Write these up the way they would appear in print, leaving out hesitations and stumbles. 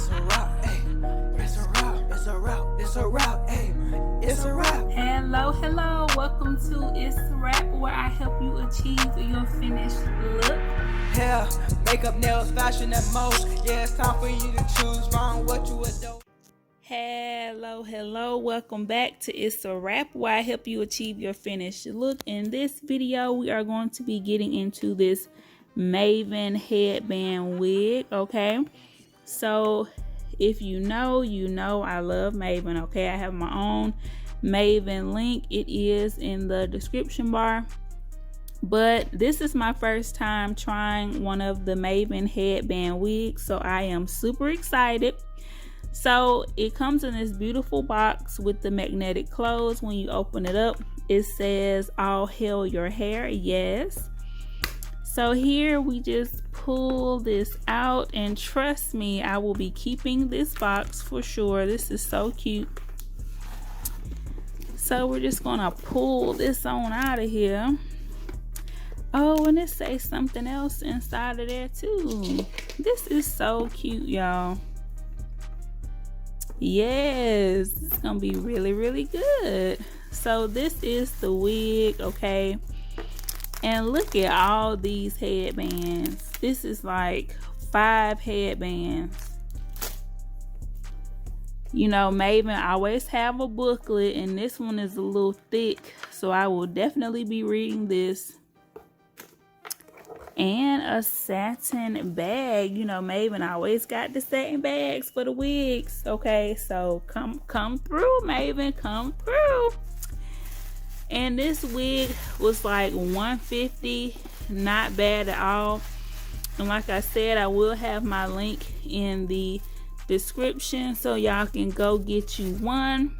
It's a wrap, ayy. It's a wrap, it's a wrap, it's a wrap, ayy. It's a wrap. Hello, welcome to Itz Sirap, where I help you achieve your finished look. Hair, makeup, nails, fashion, and most. Yeah, it's time for you to choose from what you adore. Hello, welcome back to Itz Sirap, where I help you achieve your finished look. In this video, we are going to be getting into this Mayvenn headband wig, okay? So if you know, I love Mayvenn, okay? I have my own Mayvenn link. It is in the description bar. But this is my first time trying one of the Mayvenn headband wigs, so I am super excited. So it comes in this beautiful box with the magnetic close. When you open it up, it says "All hail your hair." Yes. So here we just pull this out, and trust me, I will be keeping this box for sure. This is so cute. So we're just gonna pull this on out of here. Oh, and it says something else inside of there too. This is so cute, y'all. Yes, it's gonna be really good. So this is the wig, okay? And look at all these headbands. This is like 5 headbands. You know, Mayvenn always have a booklet, and this one is a little thick, so I will definitely be reading this. And a satin bag. You know, Mayvenn always got the satin bags for the wigs. Okay, so come through, Mayvenn, come through. And this wig was like $150, not bad at all. And like I said, I will have my link in the description so y'all can go get you one.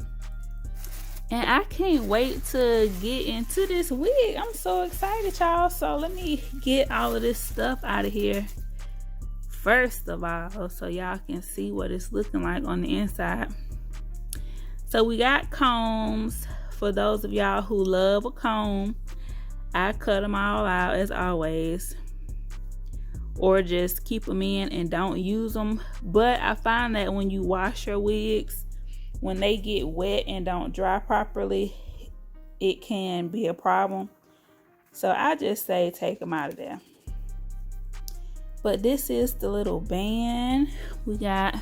And I can't wait to get into this wig. I'm so excited, y'all. So let me get all of this stuff out of here first of all, so y'all can see what it's looking like on the inside. So we got combs. For those of y'all who love a comb, I cut them all out as always, or just keep them in and don't use them. But I find that when you wash your wigs, when they get wet and don't dry properly, it can be a problem. So I just say take them out of there. But this is the little band. We got a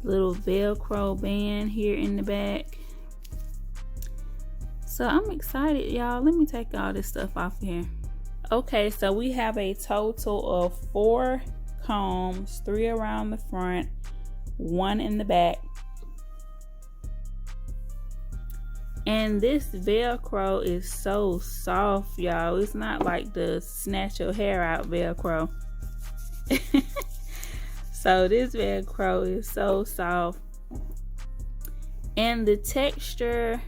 little Velcro band here in the back. So I'm excited, y'all. Let me take all this stuff off here. Okay, so we have a total of 4 combs, 3 around the front, 1 in the back. And this Velcro is so soft, y'all. It's not like the snatch your hair out Velcro. So this Velcro is so soft. And the texture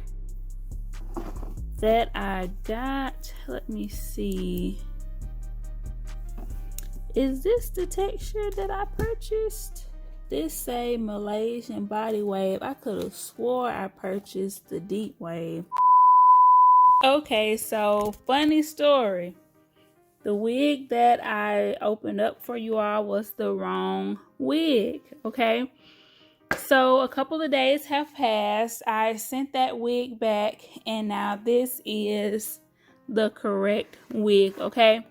that I got, let me see. Is this the texture that I purchased? This say Malaysian body wave. I could have swore I purchased the deep wave. Okay, so funny story. The wig that I opened up for you all was the wrong wig, okay? So a couple of days have passed. I sent that wig back, and now this is the correct wig, okay?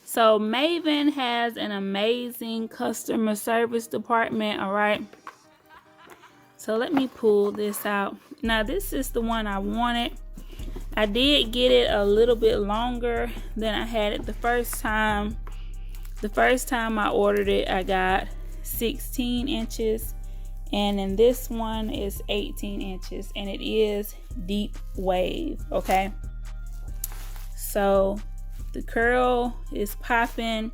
So Mayvenn has an amazing customer service department, all right? So let me pull this out. Now this is the one I wanted. I did get it a little bit longer than I had it the first time. The first time I ordered it, I got 16 inches. And in this one is 18 inches, and it is deep wave, okay? So the curl is popping.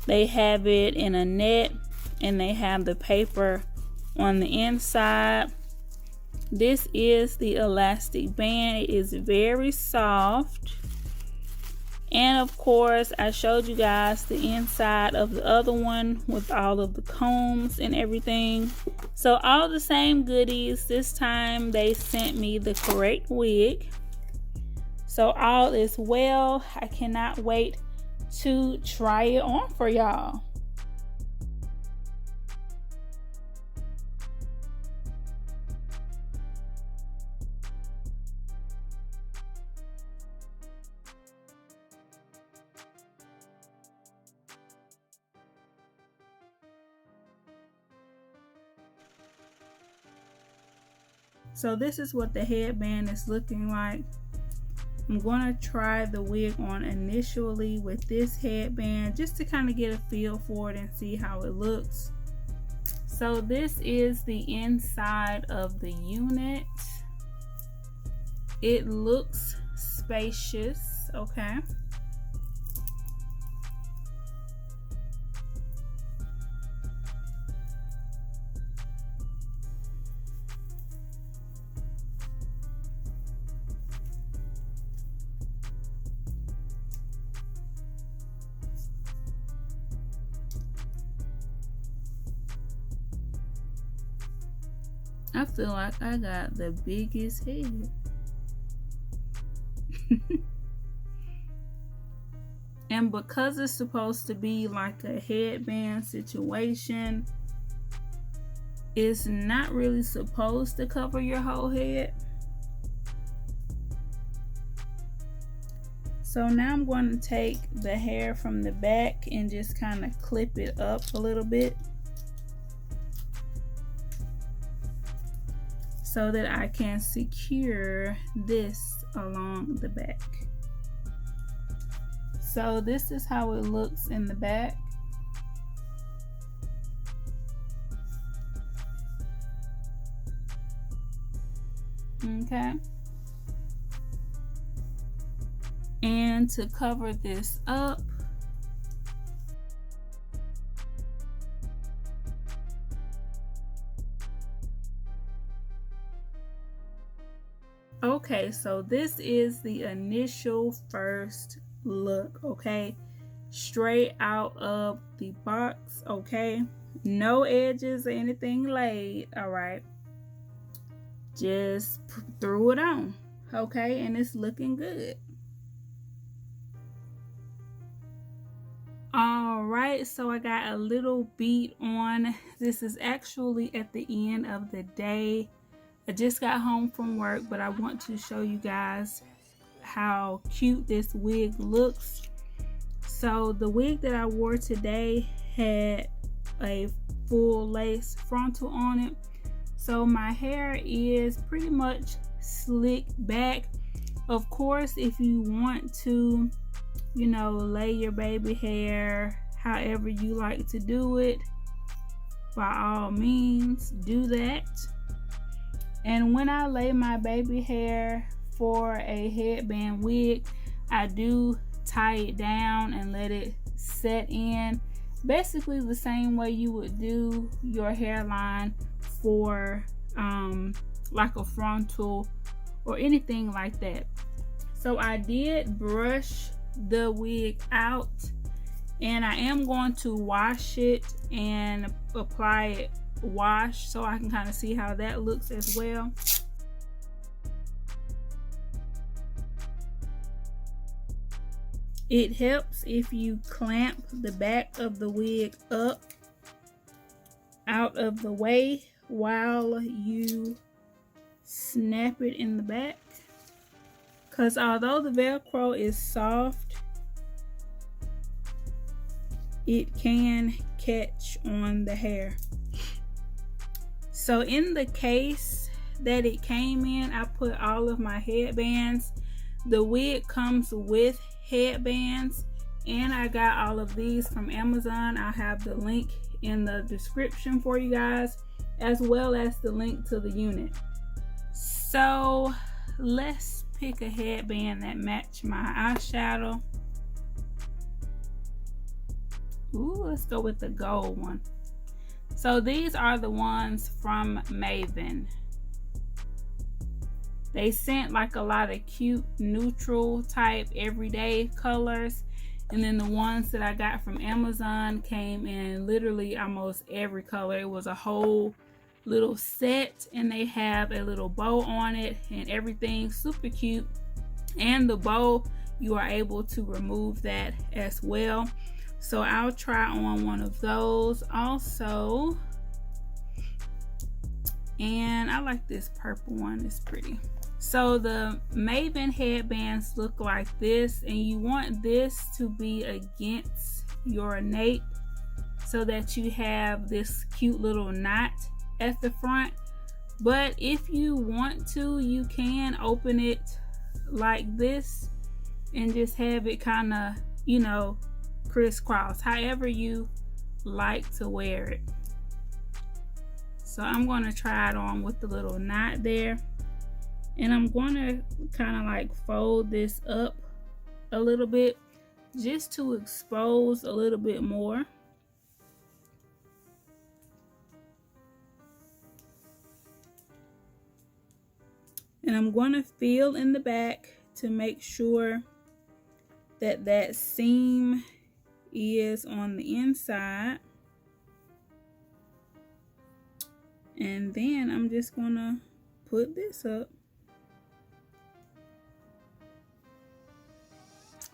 They have it in a net, and they have the paper on the inside. This is the elastic band. It is very soft. And of course, I showed you guys the inside of the other one with all of the combs and everything. So all the same goodies. This time they sent me the correct wig. So all is well. I cannot wait to try it on for y'all. So this is what the headband is looking like. I'm going to try the wig on initially with this headband just to kind of get a feel for it and see how it looks. So this is the inside of the unit. It looks spacious, okay? I feel like I got the biggest head. And because it's supposed to be like a headband situation, it's not really supposed to cover your whole head. So now I'm going to take the hair from the back and just kind of clip it up a little bit, so that I can secure this along the back. So this is how it looks in the back. Okay. And to cover this up, okay, so this is the initial first look, okay? Straight out of the box, okay? No edges or anything laid, all right? Just threw it on, okay? And it's looking good. All right, so I got a little beat on. This is actually at the end of the day. I just got home from work, but I want to show you guys how cute this wig looks. So the wig that I wore today had a full lace frontal on it. So my hair is pretty much slicked back. Of course, if you want to, you know, lay your baby hair however you like to do it, by all means do that. And when I lay my baby hair for a headband wig, I do tie it down and let it set in, basically the same way you would do your hairline for like a frontal or anything like that. So I did brush the wig out, and I am going to wash it and apply it wash so I can kind of see how that looks as well. It helps if you clamp the back of the wig up out of the way while you snap it in the back, because although the Velcro is soft, it can catch on the hair. So in the case that it came in, I put all of my headbands. The wig comes with headbands, and I got all of these from Amazon. I have the link in the description for you guys, as well as the link to the unit. So let's pick a headband that match my eyeshadow. Ooh, let's go with the gold one. So these are the ones from Mayvenn. They sent like a lot of cute neutral type everyday colors, and then the ones that I got from Amazon came in literally almost every color. It was a whole little set, and they have a little bow on it and everything, super cute. And the bow, you are able to remove that as well. So I'll try on one of those also. And I like this purple one, it's pretty. So the Mayvenn headbands look like this, and you want this to be against your nape so that you have this cute little knot at the front. But if you want to, you can open it like this and just have it kind of, you know, crisscross, however you like to wear it. So I'm going to try it on with the little knot there, and I'm going to kind of like fold this up a little bit just to expose a little bit more. And I'm going to feel in the back to make sure that that seam is on the inside. And then I'm just going to put this up.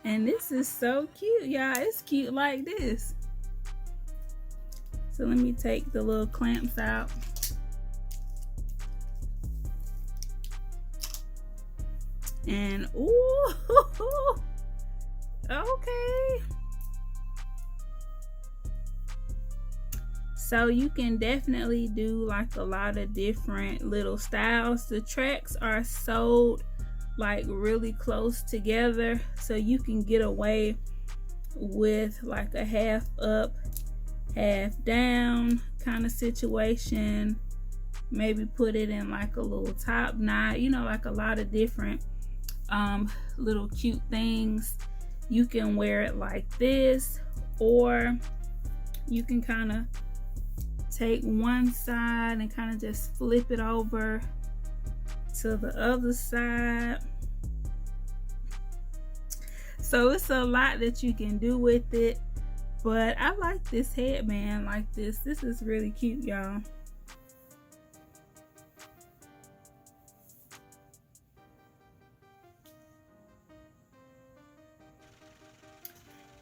And this is so cute, y'all. It's cute like this. So let me take the little clamps out. And ooh, okay. So you can definitely do like a lot of different little styles. The tracks are sewed like really close together, so you can get away with like a half up, half down kind of situation. Maybe put it in like a little top knot, you know, like a lot of different little cute things. You can wear it like this, or you can kind of take one side and kind of just flip it over to the other side. So it's a lot that you can do with it, but I like this headband like this. This is really cute, y'all.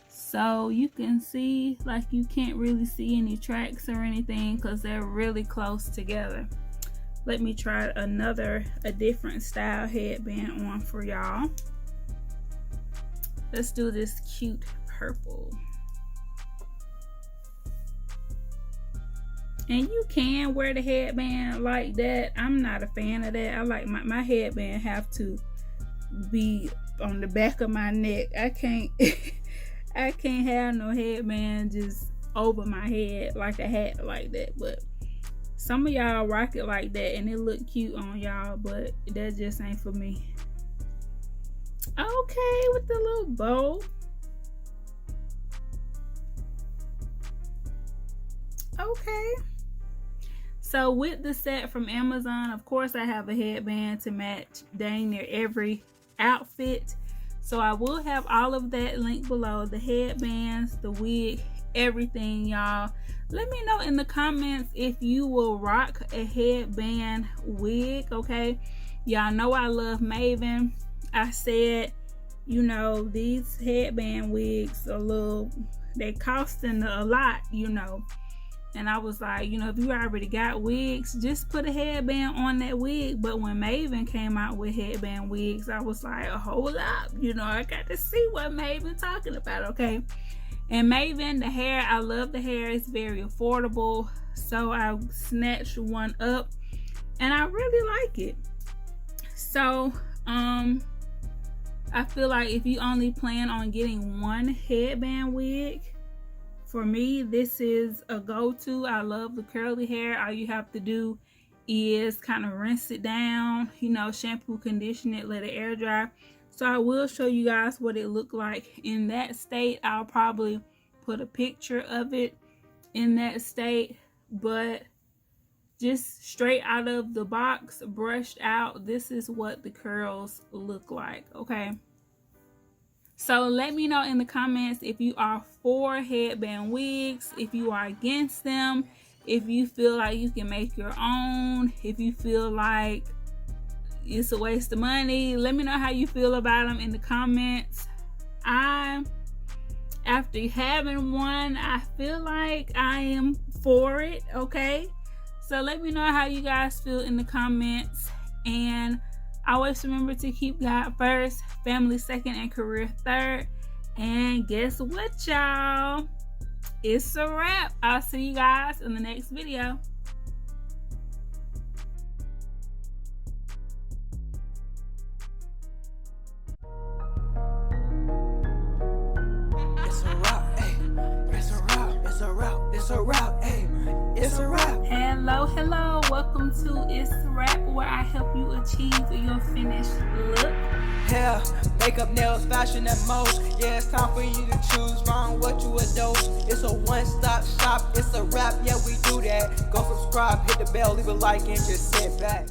So you can see, like, you can't really see any tracks or anything because they're really close together. Let me try a different style headband on for y'all. Let's do this cute purple. And you can wear the headband like that. I'm not a fan of that. I like my headband have to be on the back of my neck. I can't I can't have no headband just over my head like a hat like that. But some of y'all rock it like that and it look cute on y'all, but that just ain't for me. Okay, with the little bow. Okay. So with the set from Amazon, of course I have a headband to match dang near every outfit. So I will have all of that linked below. The headbands, the wig, everything, y'all. Let me know in the comments if you will rock a headband wig, okay? Y'all know I love Mayvenn. I said, you know, these headband wigs they costing a lot, you know. And I was like, you know, if you already got wigs, just put a headband on that wig. But when Mayvenn came out with headband wigs, I was like, hold up, you know, I got to see what Mayvenn talking about, okay? And Mayvenn, the hair, I love the hair. It's very affordable. So I snatched one up and I really like it. So, I feel like if you only plan on getting one headband wig, for me, this is a go-to. I love the curly hair. All you have to do is kind of rinse it down, you know, shampoo, condition it, let it air dry. So I will show you guys what it looked like in that state. I'll probably put a picture of it in that state, but just straight out of the box, brushed out, this is what the curls look like, okay? So let me know in the comments if you are for headband wigs, if you are against them, if you feel like you can make your own, if you feel like it's a waste of money. Let me know how you feel about them in the comments. After having one, I feel like I am for it, okay? So let me know how you guys feel in the comments. And always remember to keep God first, family second, and career third. And guess what, y'all? It's a wrap. I'll see you guys in the next video. a wrap, it's a wrap, hey, it's a wrap. Hello, welcome to Itz Sirap, where I help you achieve your finished look. Hair, makeup, nails, fashion, and most. Yeah, it's time for you to choose from what you adore. It's a one-stop shop, it's a wrap, yeah, we do that. Go subscribe, hit the bell, leave a like, and just sit back.